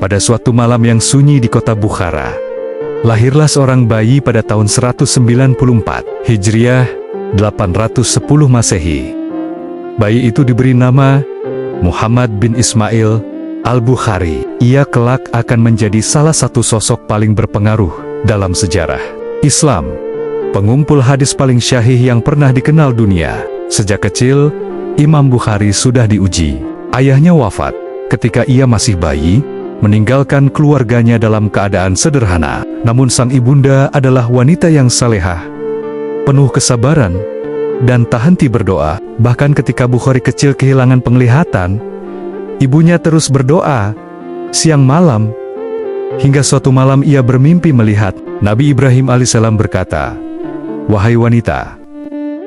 Pada suatu malam yang sunyi di kota Bukhara, lahirlah seorang bayi pada tahun 194 Hijriah 810 Masehi. Bayi itu diberi nama Muhammad bin Ismail al-Bukhari. Ia kelak akan menjadi salah satu sosok paling berpengaruh dalam sejarah Islam, pengumpul hadis paling syahih yang pernah dikenal dunia. Sejak kecil, Imam Bukhari sudah diuji. Ayahnya wafat ketika ia masih bayi, meninggalkan keluarganya dalam keadaan sederhana. Namun sang ibunda adalah wanita yang salehah, penuh kesabaran, dan tak henti berdoa. Bahkan ketika Bukhari kecil kehilangan penglihatan, ibunya terus berdoa siang malam, hingga suatu malam ia bermimpi melihat Nabi Ibrahim alaihissalam berkata, "Wahai wanita,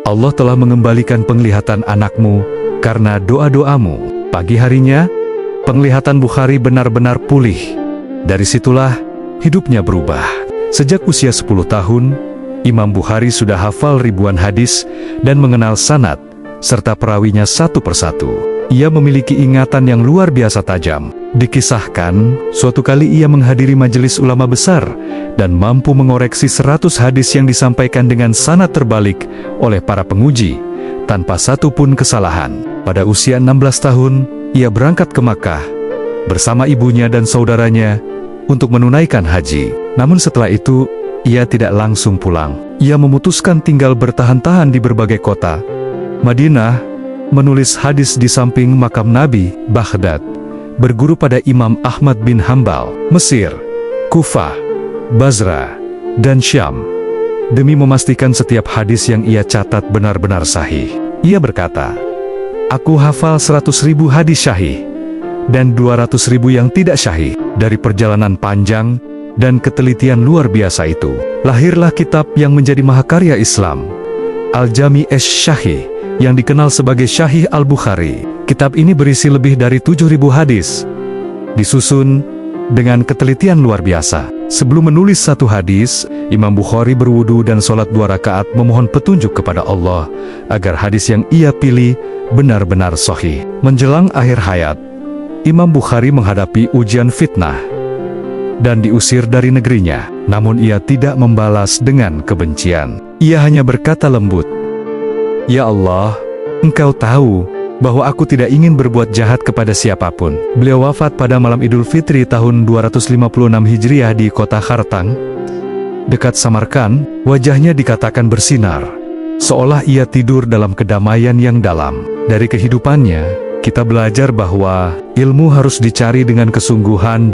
Allah telah mengembalikan penglihatan anakmu karena doa-doamu." Pagi harinya, penglihatan Bukhari benar-benar pulih. Dari situlah hidupnya berubah. Sejak usia 10 tahun, Imam Bukhari sudah hafal ribuan hadis dan mengenal sanad serta perawinya satu persatu. Ia memiliki ingatan yang luar biasa tajam. Dikisahkan, suatu kali ia menghadiri majelis ulama besar dan mampu mengoreksi 100 hadis yang disampaikan dengan sanad terbalik oleh para penguji, tanpa satu pun kesalahan. Pada usia 16 tahun, ia berangkat ke Makkah bersama ibunya dan saudaranya untuk menunaikan haji. Namun setelah itu, ia tidak langsung pulang. Ia memutuskan tinggal bertahan-tahan di berbagai kota. Madinah, menulis hadis di samping makam Nabi. Baghdad, berguru pada Imam Ahmad bin Hambal. Mesir, Kufah, Basra, dan Syam, demi memastikan setiap hadis yang ia catat benar-benar sahih. Ia berkata, "Aku hafal 100.000 hadis syahih dan 200.000 yang tidak syahih." Dari perjalanan panjang dan ketelitian luar biasa itu, lahirlah kitab yang menjadi mahakarya Islam, Al-Jami' Asy-Syahih, yang dikenal sebagai Syahih Al-Bukhari. Kitab ini berisi lebih dari 7.000 hadis, disusun dengan ketelitian luar biasa. Sebelum menulis satu hadis, Imam Bukhari berwudu dan sholat 2 rakaat memohon petunjuk kepada Allah agar hadis yang ia pilih benar-benar sahih. Menjelang akhir hayat, Imam Bukhari menghadapi ujian fitnah dan diusir dari negerinya. Namun ia tidak membalas dengan kebencian. Ia hanya berkata lembut, "Ya Allah, Engkau tahu bahwa aku tidak ingin berbuat jahat kepada siapapun." Beliau wafat pada malam Idul Fitri tahun 256 Hijriah di kota Khartang, dekat Samarkand. Wajahnya dikatakan bersinar, seolah ia tidur dalam kedamaian yang dalam. Dari kehidupannya, kita belajar bahwa ilmu harus dicari dengan kesungguhan